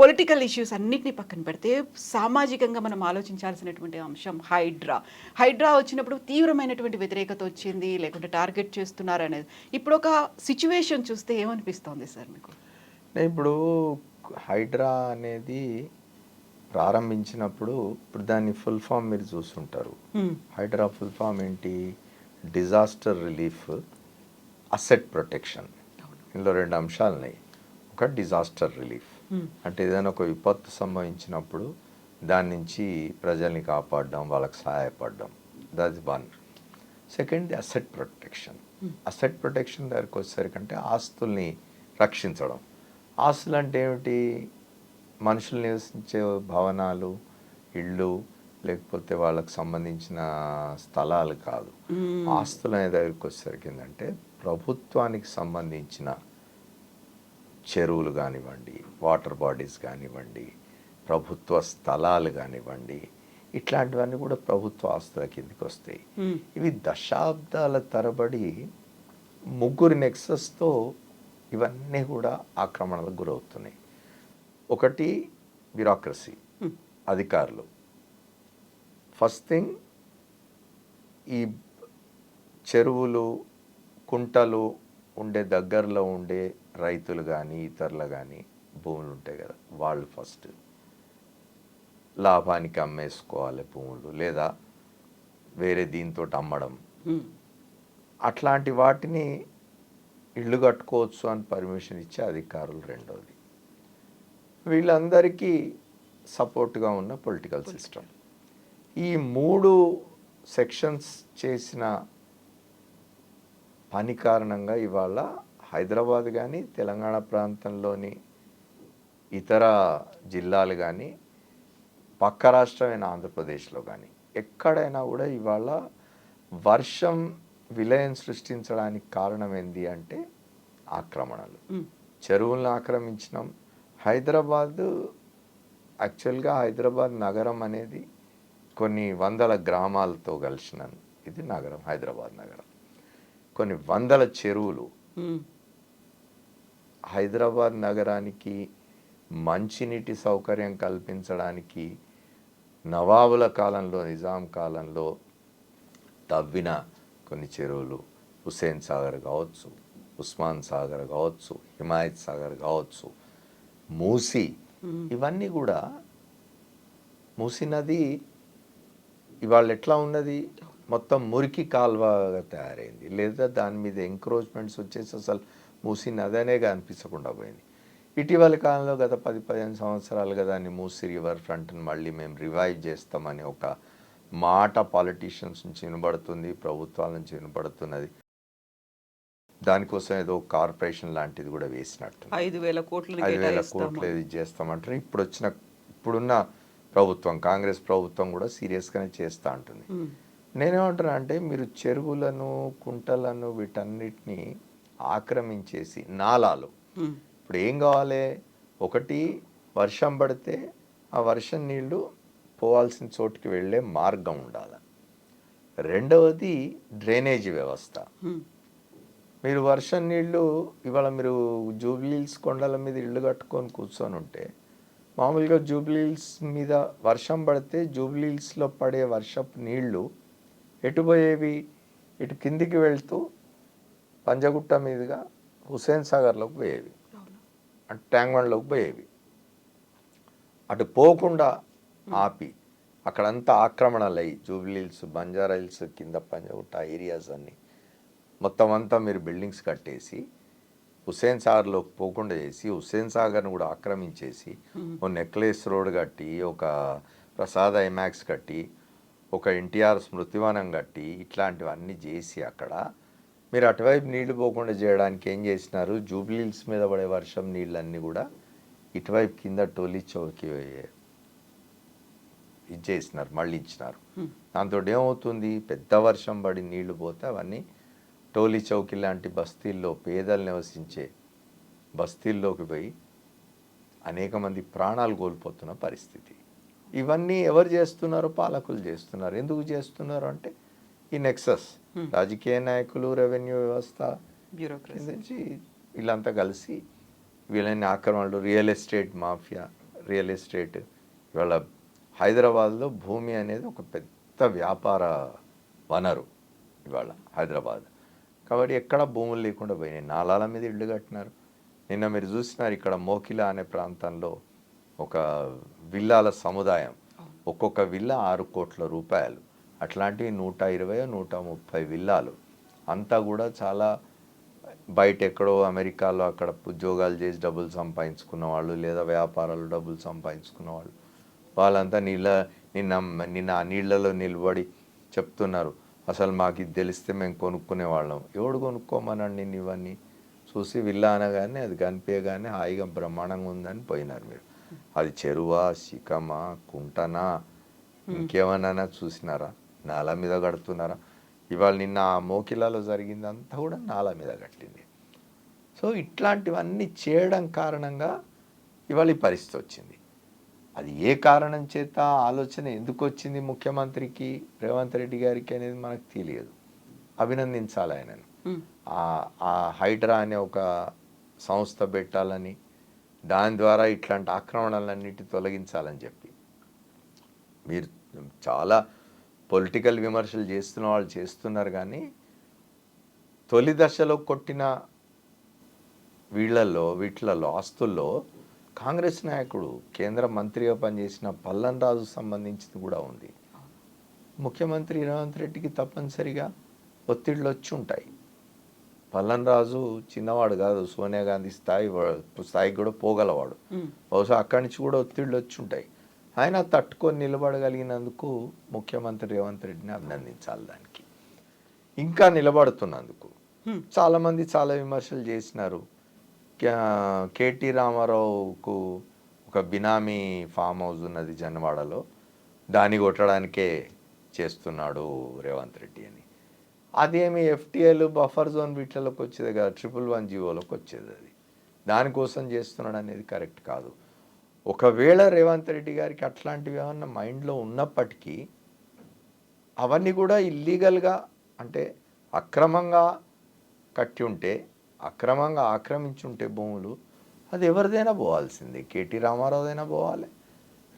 Political issues అన్నిటిని పక్కన పెడితే సామాజికంగా మనం ఆలోచించాల్సినటువంటి అంశం హైడ్రా. హైడ్రా వచ్చినప్పుడు తీవ్రమైనటువంటి వ్యతిరేకత వచ్చింది, లేకుంటే టార్గెట్ చేస్తున్నారు అనేది. ఇప్పుడు ఒక సిచ్యువేషన్ చూస్తే ఏమనిపిస్తోంది సార్ మీకు? ఇప్పుడు హైడ్రా అనేది ప్రారంభించినప్పుడు ఇప్పుడు దాన్ని ఫుల్ ఫామ్ మీరు చూస్తుంటారు. హైడ్రా ఫుల్ ఫామ్ ఏంటి? Disaster relief, asset protection. ఇందులో రెండు అంశాలు ఉన్నాయి. ఒక డిజాస్టర్ రిలీఫ్ అంటే ఏదైనా ఒక విపత్తు సంభవించినప్పుడు దాని నుంచి ప్రజల్ని కాపాడడం, వాళ్ళకి సహాయపడడం, that is one. Second asset protection. Asset protection దగ్గరికి వచ్చేసరికంటే ఆస్తుల్ని రక్షించడం. ఆస్తులు అంటే ఏమిటి? మనుషులు నివసించే భవనాలు, ఇళ్ళు, లేకపోతే వాళ్ళకు సంబంధించిన స్థలాలు కాదు. ఆస్తులు అనే దగ్గరికి వచ్చేసరికి ఏంటంటే ప్రభుత్వానికి సంబంధించిన చెరువులు కానివ్వండి, వాటర్ బాడీస్ కానివ్వండి, ప్రభుత్వ స్థలాలు కానివ్వండి, ఇట్లాంటివన్నీ కూడా ప్రభుత్వ ఆస్తుల కిందకి వస్తాయి. ఇవి దశాబ్దాల తరబడి ముగ్గురు నెక్సస్తో ఇవన్నీ కూడా ఆక్రమణలకు గురవుతున్నాయి. ఒకటి బ్యూరోక్రసీ, అధికారులు. ఫస్ట్ థింగ్, ఈ చెరువులు, కుంటలు ఉండే దగ్గరలో ఉండే రైతులు కానీ ఇతరులు కానీ భూములు ఉంటాయి కదా, వాళ్ళు ఫస్ట్ లాభానికి అమ్మేసుకోవాలి భూములు, లేదా వేరే దీంతో అమ్మడం. అట్లాంటి వాటిని ఇళ్ళు కట్టుకోవచ్చు అని పర్మిషన్ ఇచ్చే అధికారులు రెండోది. వీళ్ళందరికీ సపోర్ట్గా ఉన్న పొలిటికల్ సిస్టమ్. ఈ మూడు సెక్షన్స్ చేసిన పని కారణంగా ఇవాళ హైదరాబాద్ కానీ తెలంగాణ ప్రాంతంలోని ఇతర జిల్లాలు కానీ పక్క రాష్ట్రమైన ఆంధ్రప్రదేశ్లో కానీ ఎక్కడైనా కూడా ఇవాళ వర్షం విలయం సృష్టించడానికి కారణం ఏంది అంటే ఆక్రమణలు. చెరువులను ఆక్రమించినాం. హైదరాబాద్, యాక్చువల్గా హైదరాబాద్ నగరం అనేది కొన్ని వందల గ్రామాలతో కలిసినాను. ఇది నగరం, హైదరాబాద్ నగరం. కొన్ని వందల చెరువులు. హైదరాబాద్ నగరానికి మంచినీటి సౌకర్యం కల్పించడానికి నవాబుల కాలంలో, నిజాం కాలంలో తవ్విన కొన్ని చెరువులు, హుస్సేన్ సాగర్ కావచ్చు, ఉస్మాన్ సాగర్ కావచ్చు, హిమాయత్ సాగర్ కావచ్చు, మూసీ, ఇవన్నీ కూడా. మూసీ నది ఇవాళ ఎట్లా ఉన్నది? మొత్తం మురికి కాల్వగా తయారైంది. లేదా దాని మీద ఎంక్రోచ్మెంట్స్ వచ్చేసి అసలు మూసీ నది అనేగా అనిపించకుండా పోయింది. ఇటీవల కాలంలో గత 10-15 సంవత్సరాలుగా దాన్ని మూసీ రివర్ ఫ్రంట్ని మళ్ళీ మేము రివైవ్ చేస్తామని ఒక మాట పాలిటీషియన్స్ నుంచి వినబడుతుంది, ప్రభుత్వాల నుంచి వినబడుతున్నది. దానికోసం ఏదో కార్పొరేషన్ లాంటిది కూడా వేసినట్టు 5,000 కోట్లు ఇది చేస్తామంటారు. ఇప్పుడున్న ప్రభుత్వం, కాంగ్రెస్ ప్రభుత్వం కూడా సీరియస్గానే చేస్తూ ఉంటుంది. నేనేమంటున్నా అంటే మీరు చెరువులను, కుంటలను, వీటన్నిటిని ఆక్రమించేసి నాలాలు. ఇప్పుడు ఏం కావాలి? ఒకటి, వర్షం పడితే ఆ వర్షం నీళ్లు పోవాల్సిన చోటుకి వెళ్ళే మార్గం ఉండాలి. రెండవది డ్రైనేజీ వ్యవస్థ. మీరు వర్షం నీళ్ళు ఇవాళ మీరు జూబ్లీహిల్స్ కొండల మీద ఇళ్ళు కట్టుకొని కూర్చొని ఉంటే, మామూలుగా జూబ్లీహిల్స్ మీద వర్షం పడితే జూబ్లీహిల్స్లో పడే వర్షపు నీళ్లు ఎటు పోయేవి? ఇటు కిందికి వెళ్తూ పంజగుట్ట మీదుగా హుస్సేన్ సాగర్లోకి పోయేవి, అంటే ట్యాంక్ బండ్లోకి పోయేవి. అటు పోకుండా ఆపి అక్కడంతా ఆక్రమణలు అయ్యి జూబ్లీహిల్స్, బంజారా హిల్స్ కింద పంజగుట్ట ఏరియాస్ అన్నీ మొత్తం అంతా మీరు బిల్డింగ్స్ కట్టేసి హుస్సేన్ సాగర్లోకి పోకుండా చేసి, హుస్సేన్ సాగర్ను కూడా ఆక్రమించేసి, ఓ నెక్లెస్ రోడ్ కట్టి, ఒక ప్రసాద్ ఐమాక్స్ కట్టి, ఒక ఎన్టీఆర్ స్మృతివనం కట్టి, ఇట్లాంటివన్నీ చేసి అక్కడ మీరు అటువైపు నీళ్లు పోకుండా చేయడానికి ఏం చేసినారు? జూబ్లీహిల్స్ మీద పడే వర్షం నీళ్ళన్నీ కూడా ఇటువైపు కింద టోలీ చౌకి ఇది చేసినారు, మళ్ళీ ఇచ్చినారు. దాంతో ఏమవుతుంది? పెద్ద వర్షం పడి నీళ్లు పోతే అవన్నీ టోలీ చౌకి లాంటి బస్తీల్లో, పేదలు నివసించే బస్తీల్లోకి పోయి అనేక మంది ప్రాణాలు కోల్పోతున్న పరిస్థితి. ఇవన్నీ ఎవరు చేస్తున్నారు? పాలకులు చేస్తున్నారు. ఎందుకు చేస్తున్నారు అంటే ఈ నెక్సస్, రాజకీయ నాయకులు, రెవెన్యూ వ్యవస్థ, బ్యూరోక్రసీ, వీళ్ళంతా కలిసి వీళ్ళని ఆక్రమణలు, real estate mafia, real estate. ఇవాళ హైదరాబాద్లో భూమి అనేది ఒక పెద్ద వ్యాపార వనరు ఇవాళ హైదరాబాద్. కాబట్టి ఎక్కడ భూములు లేకుండా పోయినాయి, నాలాల మీద ఇళ్ళు కట్టినారు. నిన్న మీరు చూసినారు ఇక్కడ మోకిలా అనే ప్రాంతంలో ఒక విల్లాల సముదాయం, ఒక్కొక్క విల్లా 6 కోట్ల రూపాయలు. అట్లాంటివి 120 130 విల్లాలు. అంతా కూడా చాలా బయట ఎక్కడో అమెరికాలో అక్కడ ఉద్యోగాలు చేసి డబ్బులు సంపాదించుకున్న వాళ్ళు, లేదా వ్యాపారాలు డబ్బులు సంపాదించుకున్న వాళ్ళు, వాళ్ళంతా నిన్న ఆ నీళ్ళలో నిలబడి చెప్తున్నారు, అసలు మాకు ఇది తెలిస్తే మేము కొనుక్కునే వాళ్ళం. ఎవడు కొనుక్కోమనండి నిన్ను? ఇవన్నీ చూసి విల్లా అనగానే అది కనిపించగానే హాయిగా బ్రహ్మాండంగా ఉందని పోయినారు మీరు. అది చెరువా, శిఖమా, కుంటనా, ఇంకేమన్నా చూసినారా? నాల మీద కడుతున్నారా? ఇవాళ నిన్న ఆ మోకిలాలో జరిగిందంతా కూడా నాల మీద కట్టింది. సో ఇట్లాంటివన్నీ చేయడం కారణంగా ఇవాళ ఈ పరిస్థితి వచ్చింది. అది ఏ కారణం చేత ఆలోచన ఎందుకు వచ్చింది ముఖ్యమంత్రికి, రేవంత్ రెడ్డి గారికి అనేది మనకు తెలియదు. అభినందించాలి ఆయనను. ఆ హైడ్రా అనే ఒక సంస్థ పెట్టాలని, దాని ద్వారా ఇట్లాంటి ఆక్రమణలన్నిటి తొలగించాలని చెప్పి. మీరు చాలా పొలిటికల్ విమర్శలు చేస్తున్న వాళ్ళు చేస్తున్నారు, కానీ తొలి దశలో కొట్టిన వీటిలలో ఆస్తుల్లో కాంగ్రెస్ నాయకుడు కేంద్ర మంత్రిగా పనిచేసిన పల్లన్ రాజు సంబంధించింది కూడా ఉంది. ముఖ్యమంత్రి రేవంత్ రెడ్డికి తప్పనిసరిగా ఒత్తిళ్ళు వచ్చి ఉంటాయి. పల్లన్ రాజు చిన్నవాడు కాదు, సోనియా గాంధీ స్థాయికి కూడా పోగలవాడు. బహుశా అక్కడి నుంచి కూడా ఒత్తిళ్ళు వచ్చి ఉంటాయి. ఆయన తట్టుకొని నిలబడగలిగినందుకు ముఖ్యమంత్రి రేవంత్ రెడ్డిని అభినందించాలి. దానికి ఇంకా నిలబడుతున్నందుకు చాలామంది చాలా విమర్శలు చేసినారు. కేటీ రామారావుకు ఒక బినామీ ఫామ్ హౌస్ ఉన్నది జన్వాడలో, దాన్ని కొట్టడానికే చేస్తున్నాడు రేవంత్ రెడ్డి అని. అదేమి ఎఫ్టీఐలు బఫర్ జోన్ వీటిలోకి వచ్చేది కదా, 111 జీవోలోకి వచ్చేది. అది దానికోసం చేస్తున్నాడు అనేది కరెక్ట్ కాదు. ఒకవేళ రేవంత్ రెడ్డి గారికి అట్లాంటివి ఏమన్నా మైండ్లో ఉన్నప్పటికీ అవన్నీ కూడా ఇల్లీగల్గా, అంటే అక్రమంగా కట్టి ఉంటే, అక్రమంగా ఆక్రమించుంటే భూములు, అది ఎవరిదైనా పోవాల్సిందే. కేటీ రామారావుదైనా పోవాలి,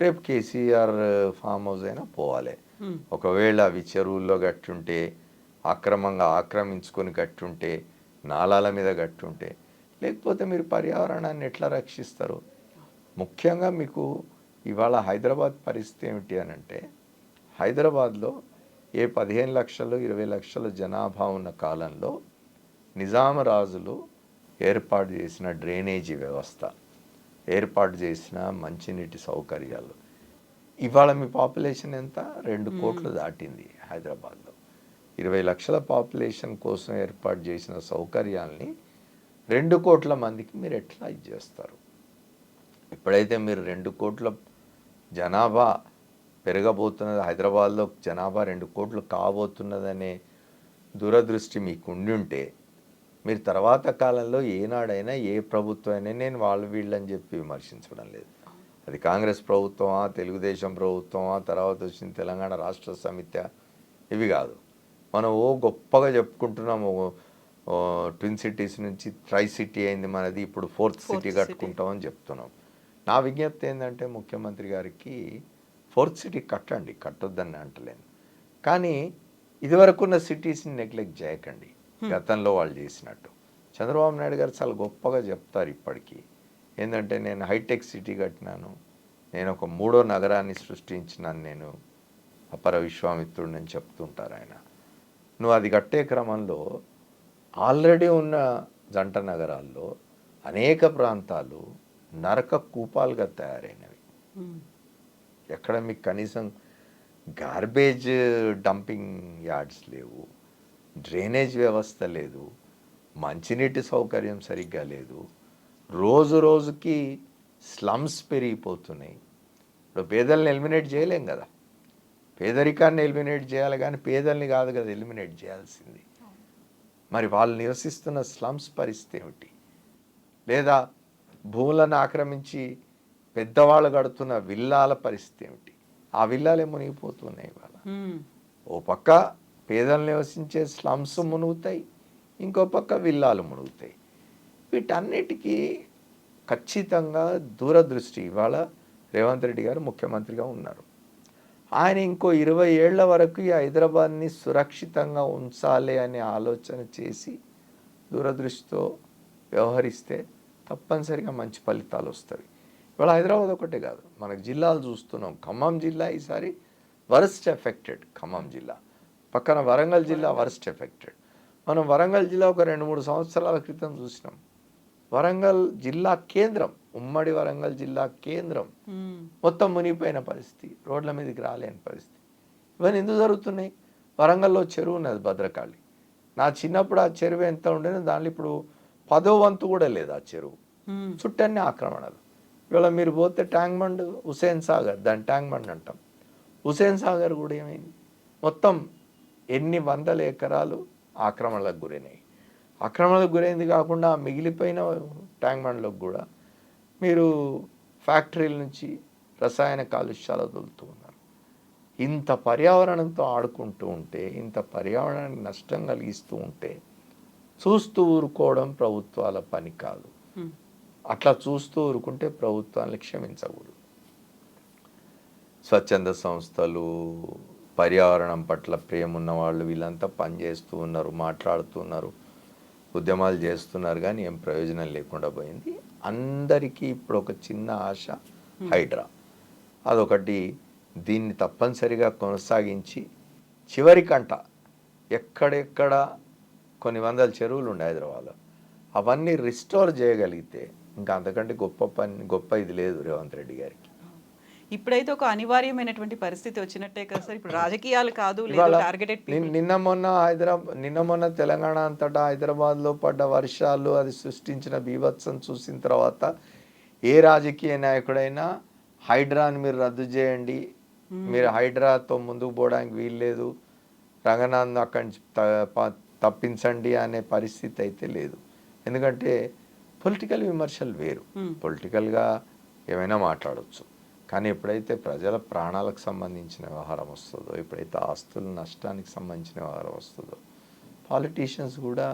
రేపు కేసీఆర్ ఫామ్ హౌస్ అయినా పోవాలి. ఒకవేళ అవి చెరువుల్లో కట్టుంటే, అక్రమంగా ఆక్రమించుకొని కట్టుంటే, నాలాల మీద కట్టుంటే, లేకపోతే మీరు పర్యావరణాన్ని ఎట్లా రక్షిస్తారు? ముఖ్యంగా మీకు ఇవాళ హైదరాబాద్ పరిస్థితి ఏమిటి అని అంటే, హైదరాబాద్లో ఏ 15 లక్షలు 20 లక్షల జనాభా ఉన్న కాలంలో నిజాం రాజులు ఏర్పాటు చేసిన డ్రైనేజీ వ్యవస్థ, ఏర్పాటు చేసిన మంచినీటి సౌకర్యాలు, ఇవాళ మీ పాపులేషన్ ఎంత? 2 కోట్లు దాటింది హైదరాబాద్లో. 20 లక్షల పాపులేషన్ కోసం ఏర్పాటు చేసిన సౌకర్యాల్ని 2 కోట్ల మందికి మీరు ఎట్లా ఇచ్చేస్తారు? ఇప్పుడైతే మీరు 2 కోట్ల జనాభా పెరగబోతున్నది, హైదరాబాద్లో జనాభా 2 కోట్లు కాబోతున్నదనే దూరదృష్టి మీకు ఉండి ఉంటే, మీరు తర్వాత కాలంలో ఏనాడైనా ఏ ప్రభుత్వం అయినా, నేను వాళ్ళు వీళ్ళని చెప్పి విమర్శించడం లేదు, అది కాంగ్రెస్ ప్రభుత్వమా, తెలుగుదేశం ప్రభుత్వమా, తర్వాత వచ్చిన తెలంగాణ రాష్ట్ర సమితి, ఇవి కాదు. మనం గొప్పగా చెప్పుకుంటున్నాము, ట్విన్ సిటీస్ నుంచి ట్రై సిటీ అయింది మనది, ఇప్పుడు 4th సిటీ కట్టుకుంటామని చెప్తున్నాం. నా విజ్ఞప్తి ఏంటంటే ముఖ్యమంత్రి గారికి, 4th సిటీ కట్టండి, కట్టొద్దని అంటలేను, కానీ ఇదివరకున్న సిటీస్ని నెగ్లెక్ట్ చేయకండి. గతంలో వాళ్ళు చేసినట్టు చంద్రబాబు నాయుడు గారు చాలా గొప్పగా చెప్తారు ఇప్పటికీ. ఏంటంటే, నేను హైటెక్ సిటీ కట్టినాను, నేను ఒక 3వ నగరాన్ని సృష్టించినాను, నేను అపర విశ్వామిత్రుడిని అని చెప్తుంటారు ఆయన. నువ్వు అది కట్టే క్రమంలో ఆల్రెడీ ఉన్న జంట నగరాల్లో అనేక ప్రాంతాలు నరక కూపాలుగా తయారైనవి. ఎక్కడ మీకు కనీసం గార్బేజ్ డంపింగ్ యార్డ్స్ లేవు, డ్రైనేజ్ వ్యవస్థ లేదు, మంచినీటి సౌకర్యం సరిగ్గా లేదు, రోజు రోజుకి స్లమ్స్ పెరిగిపోతున్నాయి. ఇప్పుడు పేదల్ని ఎలిమినేట్ చేయలేం కదా, పేదరికాన్ని ఎలిమినేట్ చేయాలి కానీ పేదల్ని కాదు కదా ఎలిమినేట్ చేయాల్సింది. మరి వాళ్ళు నివసిస్తున్న స్లమ్స్ పరిస్థితి ఏమిటి? లేదా భూములను ఆక్రమించి పెద్దవాళ్ళు కడుతున్న విల్లాల పరిస్థితి ఏమిటి? ఆ విల్లాలే మునిగిపోతున్నాయి ఇవాళ. ఓ పక్క పేదలు నివసించే స్లమ్స్ మునుగుతాయి, ఇంకో పక్క విల్లాలు మునుగుతాయి. వీటన్నిటికీ ఖచ్చితంగా దూరదృష్టి. ఇవాళ రేవంత్ రెడ్డి గారు ముఖ్యమంత్రిగా ఉన్నారు. ఆయన ఇంకో 20 ఏళ్ల వరకు ఈ హైదరాబాద్ని సురక్షితంగా ఉంచాలి అనే ఆలోచన చేసి దూరదృష్టితో వ్యవహరిస్తే తప్పనిసరిగా మంచి ఫలితాలు వస్తాయి. ఇవాళ హైదరాబాద్ ఒకటే కాదు, మనకు జిల్లాలు చూస్తున్నాం. ఖమ్మం జిల్లా ఈసారి వరస్ట్ ఎఫెక్టెడ్. ఖమ్మం జిల్లా పక్కన వరంగల్ జిల్లా వరస్ట్ ఎఫెక్టెడ్. మనం వరంగల్ జిల్లా ఒక 2-3 సంవత్సరాల క్రితం చూసినాం. వరంగల్ జిల్లా కేంద్రం, ఉమ్మడి వరంగల్ జిల్లా కేంద్రం మొత్తం మునిగిపోయిన పరిస్థితి, రోడ్ల మీదకి రాలేని పరిస్థితి. ఇవన్నీ ఎందుకు జరుగుతున్నాయి? వరంగల్లో చెరువు ఉన్నది భద్రకాళి. నా చిన్నప్పుడు ఆ చెరువు ఎంత ఉండేదో దాంట్లో ఇప్పుడు 10వ వంతు కూడా లేదు ఆ చెరువు. చుట్టన్ని ఆక్రమణలు. ఇవాళ మీరు పోతే ట్యాంక్ బండ్, హుసేన్ సాగర్, దాని ట్యాంక్ బండ్ అంటాం, హుసేన్ సాగర్ కూడా ఏమైంది? మొత్తం ఎన్ని వందల ఎకరాలు ఆక్రమణలకు గురైనాయి. ఆక్రమణలకు గురైంది కాకుండా మిగిలిపోయిన ట్యాంక్ బండ్లకు కూడా మీరు ఫ్యాక్టరీల నుంచి రసాయన కాలుష్యాలు వదులుతూ ఉన్నారు. ఇంత పర్యావరణంతో ఆడుకుంటూ ఉంటే, ఇంత పర్యావరణానికి నష్టం కలిగిస్తూ ఉంటే చూస్తూ ఊరుకోవడం ప్రభుత్వాల పని కాదు. అట్లా చూస్తూ ఊరుకుంటే ప్రభుత్వాన్ని క్షమించకూడదు. స్వచ్ఛంద సంస్థలు, పర్యావరణం పట్ల ప్రేమ ఉన్న వాళ్ళు వీళ్ళంతా పనిచేస్తూ ఉన్నారు, మాట్లాడుతున్నారు, ఉద్యమాలు చేస్తున్నారు, కానీ ఏం ప్రయోజనం లేకుండా పోయింది. అందరికీ ఇప్పుడు ఒక చిన్న ఆశ, హైడ్రా. అదొకటి. దీన్ని తప్పనిసరిగా కొనసాగించి చివరికంట ఎక్కడెక్కడ కొన్ని వందల చెరువులు ఉన్నాయి హైదరాబాద్లో, అవన్నీ రిస్టోర్ చేయగలిగితే ఇంకా అంతకంటే గొప్ప ఇది లేదు రేవంత్ రెడ్డి గారికి. ఇప్పుడైతే ఒక అనివార్యమైనటువంటి పరిస్థితి వచ్చినట్టే కదా సార్. ఇప్పుడు రాజకీయాలు కాదు, టార్గెటెడ్. నిన్న మొన్న తెలంగాణ అంతటా హైదరాబాద్లో పడ్డ వర్షాలు, అది సృష్టించిన బీభత్సం చూసిన తర్వాత ఏ రాజకీయ నాయకుడైనా హైడ్రాని మీరు రద్దు చేయండి, మీరు హైడ్రాతో ముందుకు పోవడానికి వీల్లేదు, రంగనాథ్ అక్కడి నుంచి తప్పించండి అనే పరిస్థితి అయితే లేదు. ఎందుకంటే పొలిటికల్ విమర్శలు వేరు, పొలిటికల్గా ఏమైనా మాట్లాడవచ్చు. కానీ ఎప్పుడైతే ప్రజల ప్రాణాలకు సంబంధించిన వ్యవహారం వస్తుందో, ఎప్పుడైతే ఆస్తుల నష్టానికి సంబంధించిన వ్యవహారం వస్తుందో, పాలిటీషియన్స్ కూడా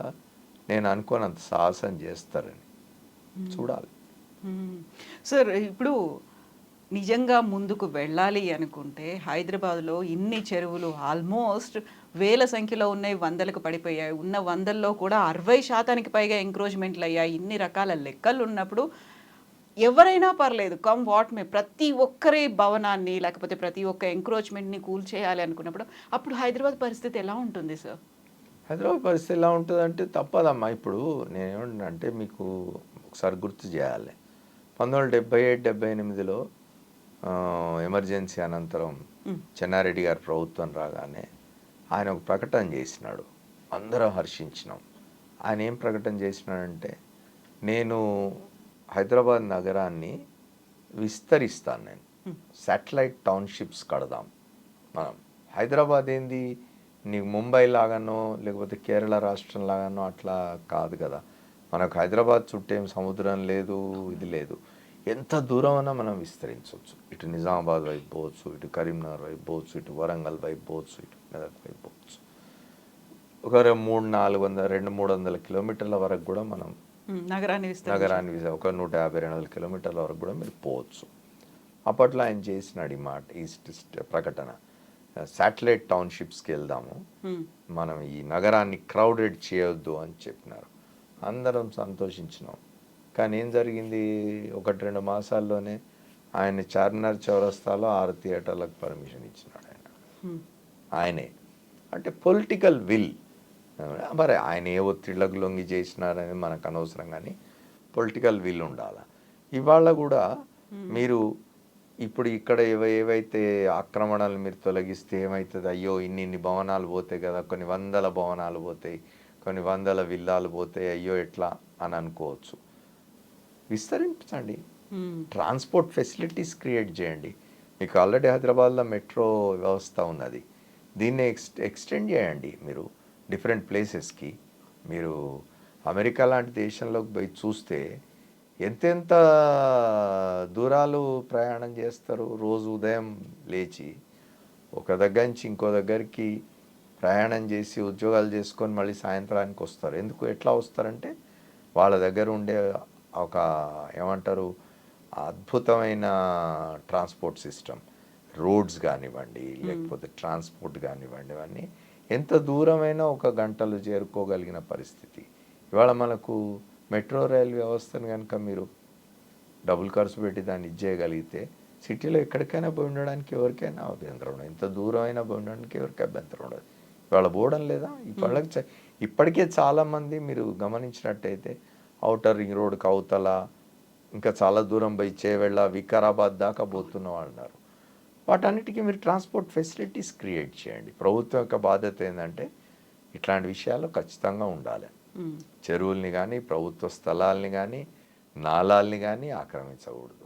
నేను అనుకోనంత సాహసం చేస్తారని చూడాలి. సార్, ఇప్పుడు నిజంగా ముందుకు వెళ్ళాలి అనుకుంటే హైదరాబాద్లో ఇన్ని చెరువులు ఆల్మోస్ట్ వేల సంఖ్యలో ఉన్నాయి, వందలకు పడిపోయాయి. ఉన్న 100లో కూడా 60% పైగా ఎంక్రోచ్మెంట్లు అయ్యాయి. ఇన్ని రకాల లెక్కలు ఉన్నప్పుడు ఎవరైనా పర్లేదు, కమ్ వాట్ మే, ప్రతి ఒక్కరి భవనాన్ని లేకపోతే ప్రతి ఒక్క ఎంక్రోచ్మెంట్ని కూల్చేయాలి అనుకున్నప్పుడు అప్పుడు హైదరాబాద్ పరిస్థితి ఎలా ఉంటుంది సార్? హైదరాబాద్ పరిస్థితి ఎలా ఉంటుంది అంటే తప్పదమ్మా. ఇప్పుడు నేనేమంటే మీకు ఒకసారి గుర్తు చేయాలి. 1977-78లో ఎమర్జెన్సీ అనంతరం చెన్నారెడ్డి గారి ప్రభుత్వం రాగానే ఆయన ఒక ప్రకటన చేసినాడు, అందరం హర్షించినాం. ఆయన ఏం ప్రకటన చేసినాడంటే, నేను హైదరాబాద్ నగరాన్ని విస్తరిస్తాను, నేను శాటిలైట్ టౌన్షిప్స్ కడదాం. మనం హైదరాబాద్ ఏంది నీకు ముంబై లాగానో లేకపోతే కేరళ రాష్ట్రం లాగానో అట్లా కాదు కదా. మనకు హైదరాబాద్ చుట్టూ ఏం సముద్రం లేదు, ఇది లేదు. ఎంత దూరం అన్నా మనం విస్తరించవచ్చు. ఇటు నిజామాబాద్ వైపు పోవచ్చు, ఇటు కరీంనగర్ వైపు పోవచ్చు, ఇటు వరంగల్ వైపు పోవచ్చు, ఇటు మెదక్ వైపు పోవచ్చు. ఒక 300-400-200-300 కిలోమీటర్ల వరకు కూడా మనం నగరాన్ని ఒక 150-200 కిలోమీటర్ల వరకు కూడా మీరు పోవచ్చు. అప్పట్లో ఆయన చేసినాడు ఈ మాట, ఈ ప్రకటన, శాటిలైట్ టౌన్షిప్స్కి వెళ్దాము, మనం ఈ నగరాన్ని క్రౌడెడ్ చేయొద్దు అని చెప్పినారు. అందరం సంతోషించినాం. కానీ ఏం జరిగింది, 1-2 మాసాల్లోనే ఆయన చార్మినార్ చౌరస్తాలో 6 థియేటర్లకు పర్మిషన్ ఇచ్చినాడు ఆయనే. అంటే పొలిటికల్ విల్. మరి ఆయన ఏ ఒత్తిళ్లకు లొంగి చేసినారనేది మనకు అనవసరం, కానీ పొలిటికల్ విల్ ఉండాలి. ఇవాళ కూడా మీరు ఇప్పుడు ఇక్కడ ఏవైతే ఆక్రమణలు మీరు తొలగిస్తే ఏమవుతుంది, అయ్యో ఇన్ని భవనాలు పోతాయి కదా, కొన్ని వందల భవనాలు పోతాయి, కొన్ని వందల విల్లాలు పోతాయి, అయ్యో ఎట్లా అని అనుకోవచ్చు. విస్తరించండి, ట్రాన్స్పోర్ట్ ఫెసిలిటీస్ క్రియేట్ చేయండి. మీకు ఆల్రెడీ హైదరాబాద్లో మెట్రో వ్యవస్థ ఉన్నది, దీన్ని ఎక్స్టెండ్ చేయండి. మీరు డిఫరెంట్ ప్లేసెస్కి, మీరు అమెరికా లాంటి దేశంలోకి పోయి చూస్తే ఎంతెంత దూరాలు ప్రయాణం చేస్తారు. రోజు ఉదయం లేచి ఒక దగ్గర నుంచి ఇంకో దగ్గరికి ప్రయాణం చేసి ఉద్యోగాలు చేసుకొని మళ్ళీ సాయంత్రానికి వస్తారు. ఎందుకు, ఎట్లా వస్తారంటే వాళ్ళ దగ్గర ఉండే ఒక ఏమంటారు అద్భుతమైన ట్రాన్స్పోర్ట్ సిస్టమ్, రోడ్స్ కానివ్వండి, లేకపోతే ట్రాన్స్పోర్ట్ కానివ్వండి, ఇవన్నీ ఎంత దూరమైనా ఒక గంటలు చేరుకోగలిగిన పరిస్థితి. ఇవాళ మనకు మెట్రో రైల్ వ్యవస్థను కనుక మీరు డబుల్ ఖర్చు పెట్టి దాన్ని ఇచ్చేయగలిగితే సిటీలో ఎక్కడికైనా పోయి ఉండడానికి ఎవరికైనా అభ్యంతరం ఉండదు, ఎంత దూరం అయినా పోయి ఉండడానికి ఎవరికి అభ్యంతరం ఉండదు. ఇవాళ పోవడం లేదా? ఇప్పటికే చాలామంది మీరు గమనించినట్టయితే ఔటర్ రింగ్ రోడ్కి అవతల ఇంకా చాలా దూరం పోయి చేవెళ్ళ, వికారాబాద్ దాకా పోతున్న వాళ్ళు ఉన్నారు. వాటన్నిటికీ మీరు ట్రాన్స్పోర్ట్ ఫెసిలిటీస్ క్రియేట్ చేయండి. ప్రభుత్వం యొక్క బాధ్యత ఏంటంటే ఇట్లాంటి విషయాల్లో ఖచ్చితంగా ఉండాలి. చెరువుల్ని కానీ, ప్రభుత్వ స్థలాల్ని కానీ, నాలాల్ని కానీ ఆక్రమించకూడదు.